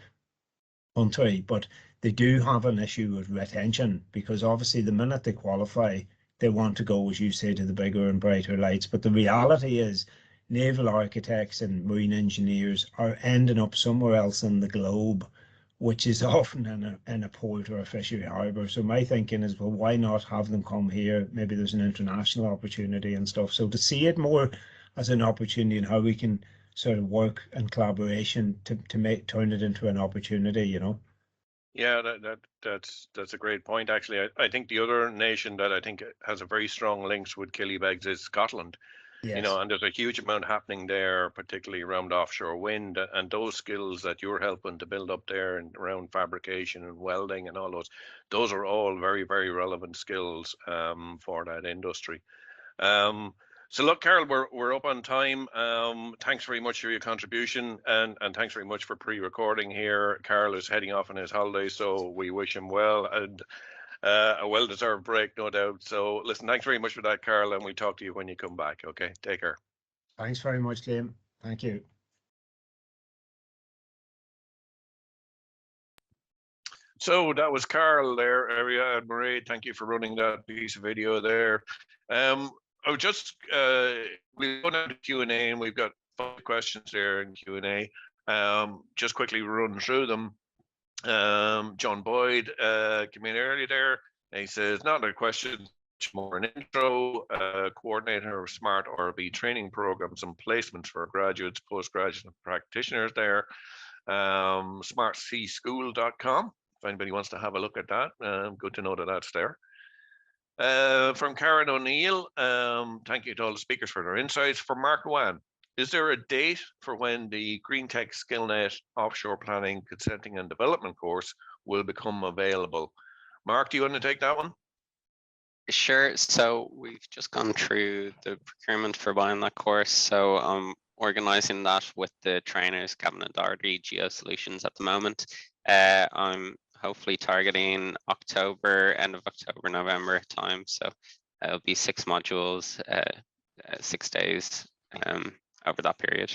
country, but they do have an issue with retention because obviously the minute they qualify, they want to go, as you say, to the bigger and brighter lights. But the reality is naval architects and marine engineers are ending up somewhere else in the globe, which is often in a port or a fishery harbour. So my thinking is, well, why not have them come here? Maybe there's an international opportunity and stuff. So to see it more as an opportunity and how we can sort of work in collaboration to turn it into an opportunity, you know. Yeah, that's a great point. Actually, I think the other nation that I think has a very strong links with Killybegs is Scotland. Yes. You know, and there's a huge amount happening there, particularly around offshore wind and those skills that you're helping to build up there and around fabrication and welding and all those are all very, very relevant skills for that industry. So look, Karl, we're up on time. Thanks very much for your contribution and thanks very much for pre-recording here. Karl is heading off on his holiday, so we wish him well and a well-deserved break, no doubt. So listen, thanks very much for that, Karl, and we'll talk to you when you come back. Okay, take care. Thanks very much, Liam. Thank you. So that was Karl there, area at Marie. Thank you for running that piece of video there. I would just we'll go down to Q&A, and we've got 5 questions there in Q&A. Just quickly run through them. John Boyd came in earlier there. And he says, not a question, much more an intro, coordinator of smart RB training programs and placements for graduates, postgraduates, and practitioners there. smartcschool.com. If anybody wants to have a look at that, good to know that that's there. From Karen O'Neill, thank you to all the speakers for their insights. For Mark Ruane, is there a date for when the Green Tech Skillnet Offshore Planning, Consenting and Development course will become available? Mark, do you want to take that one? Sure. So we've just gone through the procurement for buying that course. So I'm organizing that with the trainers, Cabinet Authority, Geo Solutions at the moment. I'm hopefully targeting October, end of October, November time. So it'll be 6 modules, 6 days over that period.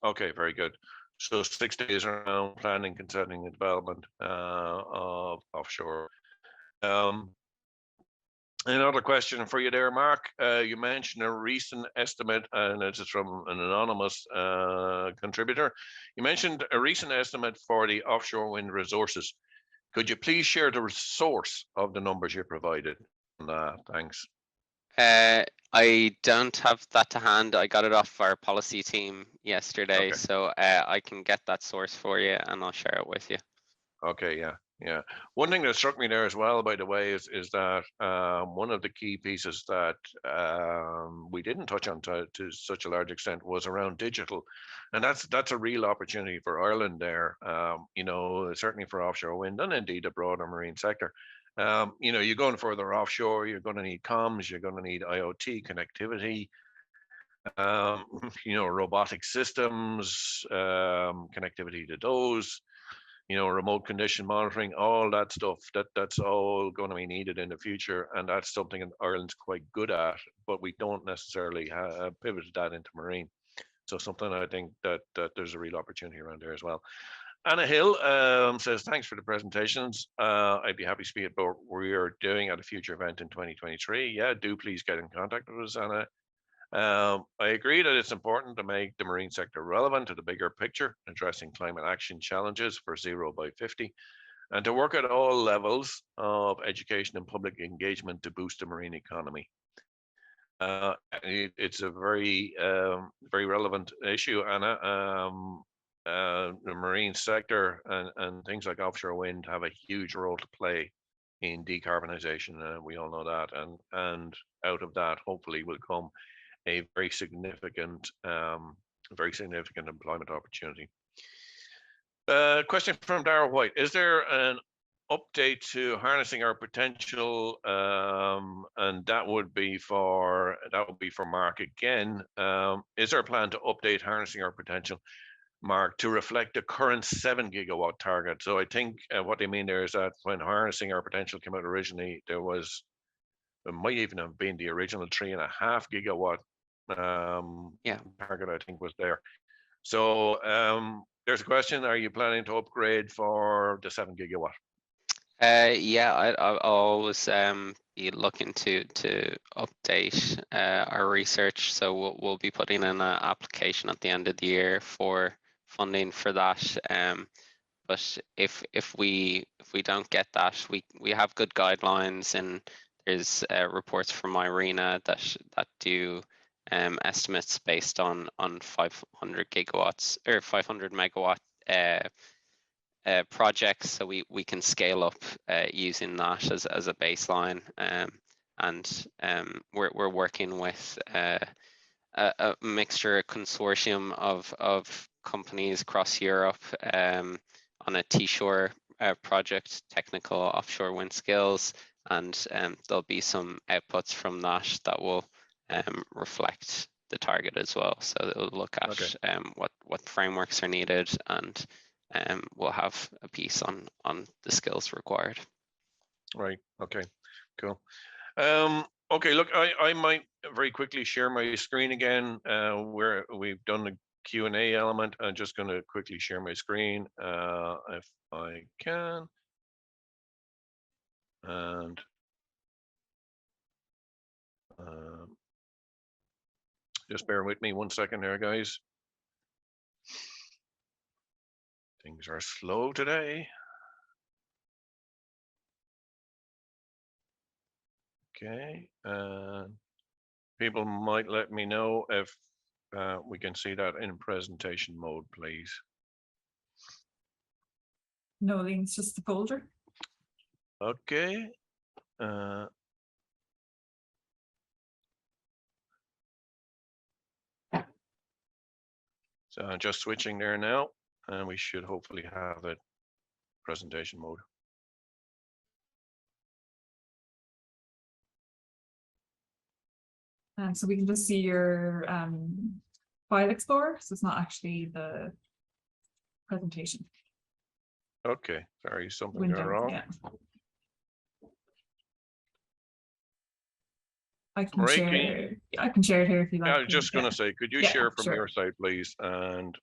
Okay, very good. So 6 days around planning, consenting and development of offshore. Another question for you there, Mark. You mentioned a recent estimate, and this is from an anonymous contributor. You mentioned a recent estimate for the offshore wind resources. Could you please share the source of the numbers you provided? Thanks. I don't have that to hand. I got it off our policy team yesterday, Okay. so I can get that source for you and I'll share it with you. Okay, yeah. One thing that struck me there as well, by the way, is that one of the key pieces that we didn't touch on to such a large extent was around digital, and that's a real opportunity for Ireland there. You know, certainly for offshore wind and indeed the broader marine sector. You know, you're going further offshore, you're going to need comms, you're going to need IoT connectivity. You know, robotic systems, connectivity to those. You know, remote condition monitoring, all that stuff, that's all going to be needed in the future, and that's something that Ireland's quite good at, but we don't necessarily have pivoted that into marine. So something I think that there's a real opportunity around there as well. Anna Hill says, thanks for the presentations. I'd be happy to speak about what we are doing at a future event in 2023. Yeah, do please get in contact with us, Anna. I agree that it's important to make the marine sector relevant to the bigger picture, addressing climate action challenges for 0 by 50, and to work at all levels of education and public engagement to boost the marine economy. It's a very, very relevant issue, Anna. The marine sector and things like offshore wind have a huge role to play in decarbonisation. We all know that, and out of that, hopefully, will come a very significant employment opportunity. Question from Darrell White: is there an update to harnessing our potential? And that would be for Mark again. Is there a plan to update harnessing our potential, Mark, to reflect the current 7 gigawatt target? So I think what they mean there is that when harnessing our potential came out originally, it might even have been the original 3.5 gigawatt target, I think, was there. So there's a question: are you planning to upgrade for the 7 gigawatt? Yeah, I'll always be looking to update our research. So we'll be putting in an application at the end of the year for funding for that. But if we don't get that, we have good guidelines, and there's reports from IRENA that do estimates based on 500 gigawatts or 500 megawatt projects, so we can scale up using that as a baseline. And we're working with a mixture, a consortium of companies across Europe on a T-Shore project, technical offshore wind skills, and there'll be some outputs from that will reflect the target as well. So it'll look at what frameworks are needed, and we'll have a piece on the skills required. Right. Okay. Cool. Okay. Look, I might very quickly share my screen again. Where we've done the Q&A element. I'm just going to quickly share my screen if I can. And just bear with me 1 second there, guys. Things are slow today. Okay, people might let me know if we can see that in presentation mode, please. No, I think it's just the folder. Okay. So I'm just switching there now, and we should hopefully have it presentation mode. So we can just see your file explorer. So it's not actually the presentation. Okay, sorry, something Window, wrong. yeah. I can Marie, share. Yeah, I can share it here if you like. I was just going to say, could you Yeah, share from sure. your side, please? And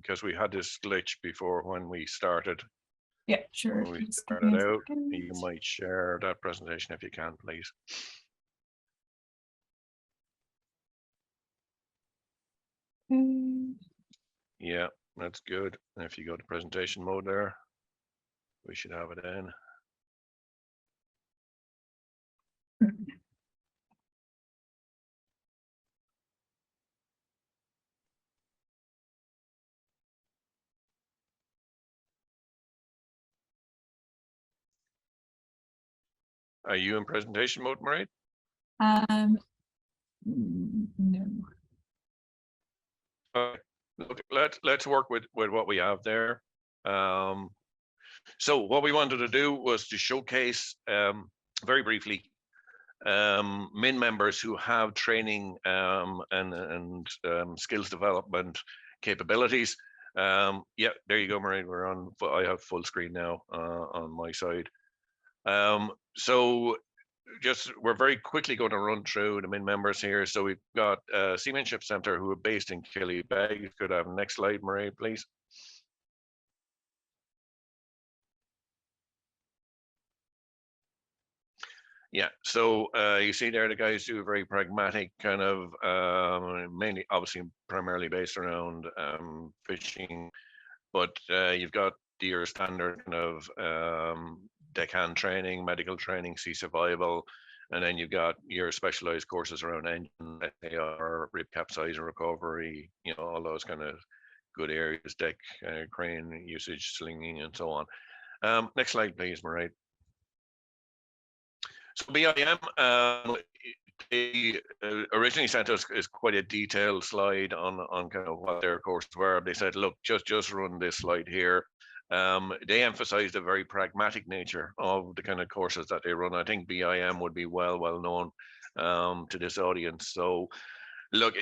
because we had this glitch before when we started. Yeah, sure. When we Just give me started a out, second. you might share that presentation if you can, please. Yeah, that's good. And if you go to presentation mode there, we should have it in. Are you in presentation mode, Marie? No. Look, let's work with what we have there. So what we wanted to do was to showcase very briefly MIIN members who have training and skills development capabilities. Yeah, there you go, Marie. We're on. I have full screen now on my side. So we're very quickly going to run through the MIIN members here. So we've got Seamanship Centre who are based in Killybegs. Could I have next slide, Marie, please? Yeah, so you see there the guys do a very pragmatic kind of mainly, obviously, primarily based around fishing, but you've got your standard kind of deckhand training, medical training, sea survival, and then you've got your specialized courses around engine, AR, rib capsize and recovery, you know, all those kind of good areas, deck, crane usage, slinging, and so on. Next slide, please, Marie. So BIM, they originally sent us is quite a detailed slide on kind of what their courses were. They said, look, just run this slide here. They emphasized a very pragmatic nature of the kind of courses that they run. I think BIM would be well known to this audience. So look,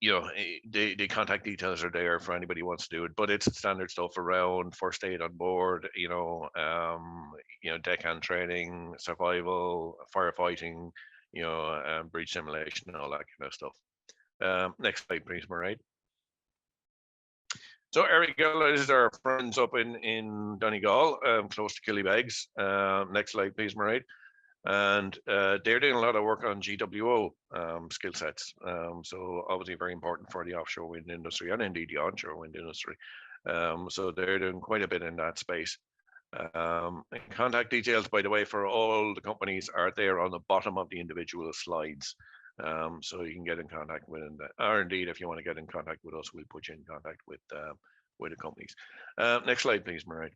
you know, the contact details are there for anybody who wants to do it, but it's standard stuff around first aid on board, you know, deckhand training, survival, firefighting, you know, breach simulation, all that kind of stuff. Next slide, please, Marie. So Eric, this is our friends up in Donegal, close to Killybegs. Next slide, please, Marie. And they're doing a lot of work on GWO skill sets. So obviously very important for the offshore wind industry and indeed the onshore wind industry. So they're doing quite a bit in that space. Contact details, by the way, for all the companies are there on the bottom of the individual slides. So you can get in contact with them, or indeed, if you want to get in contact with us, we'll put you in contact with the companies. Next slide, please, Marie.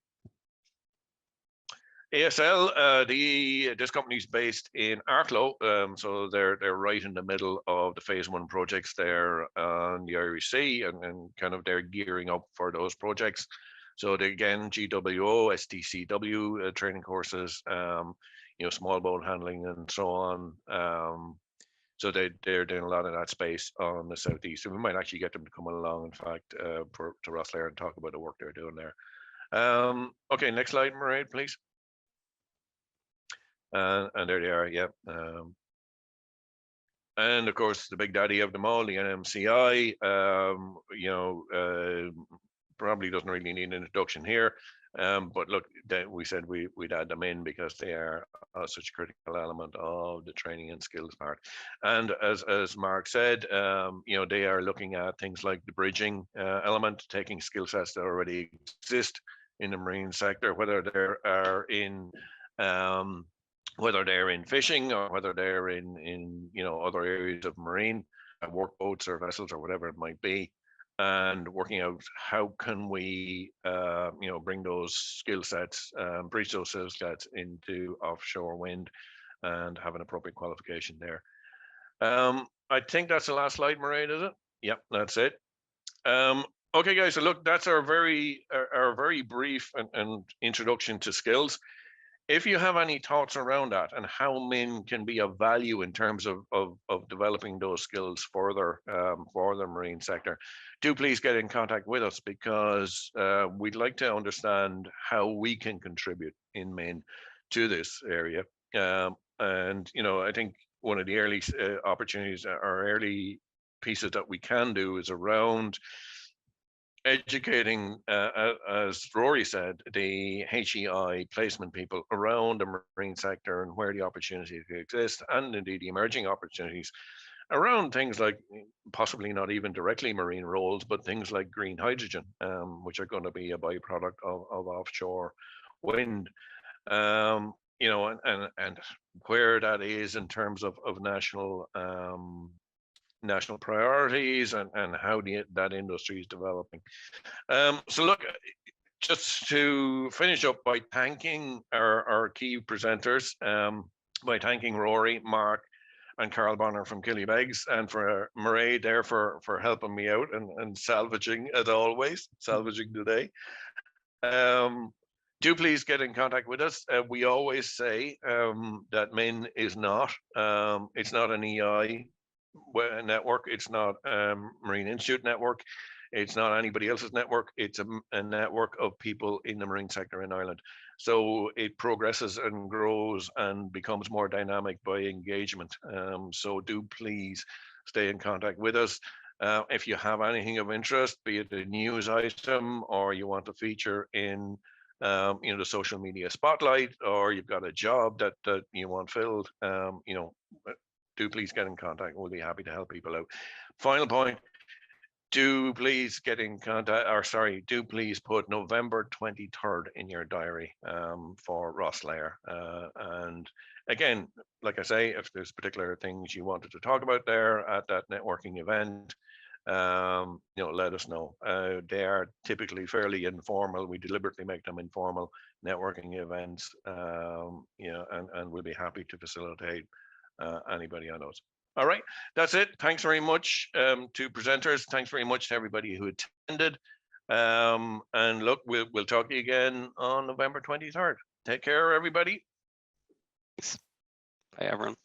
ASL, this company is based in Arklow, so they're right in the middle of the phase 1 projects there on the Irish Sea, and kind of they're gearing up for those projects. So they, again, GWO, STCW training courses, you know, small boat handling and so on. So they're doing a lot of that space on the southeast. So we might actually get them to come along, in fact, to Rosslare and talk about the work they're doing there. Okay, next slide, Marie, please. And there they are, yeah. And of course, the big daddy of them all, the NMCI, you know, probably doesn't really need an introduction here. But look, we said we'd add them in because they are such a critical element of the training and skills part. And as Mark said, you know, they are looking at things like the bridging element, taking skill sets that already exist in the marine sector, whether they're in fishing or whether they're in you know, other areas of marine workboats or vessels or whatever it might be, and working out how can we you know, bring those skill sets, bridge those skill sets into offshore wind and have an appropriate qualification there. I think that's the last slide, Marie, is it? Yep, that's it. Okay, guys, so look, that's our very brief and introduction to skills. If you have any thoughts around that and how MIIN can be of value in terms of developing those skills further for the marine sector, do please get in contact with us, because we'd like to understand how we can contribute in MIIN to this area. And, you know, I think one of the early opportunities or early pieces that we can do is around educating, as Rory said, the HEI placement people around the marine sector and where the opportunities exist, and indeed the emerging opportunities around things like possibly not even directly marine roles, but things like green hydrogen, which are going to be a byproduct of offshore wind. You know, and where that is in terms of national national priorities and how that industry is developing. So look, just to finish up by thanking our key presenters, by thanking Rory, Mark, and Karl Bonner from Killybegs, and for Mairead there for helping me out and salvaging, as always, salvaging today. Do please get in contact with us. We always say that MIIN is not, it's not an EI network, it's not Marine Institute network, it's not anybody else's network, it's a network of people in the marine sector in Ireland. So it progresses and grows and becomes more dynamic by engagement. So do please stay in contact with us. If you have anything of interest, be it a news item or you want to feature in you know, the social media spotlight, or you've got a job that you want filled, you know, do please get in contact. We'll be happy to help people out. Final point, do please get in contact, or sorry, do please put November 23rd in your diary for Rosslare. And again, like I say, if there's particular things you wanted to talk about there at that networking event, you know, let us know. They are typically fairly informal. We deliberately make them informal networking events, you know, and we'll be happy to facilitate anybody on those. All right, that's it. Thanks very much to presenters. Thanks very much to everybody who attended. And look, we'll talk to you again on November 23rd. Take care, everybody. Thanks. Bye, everyone.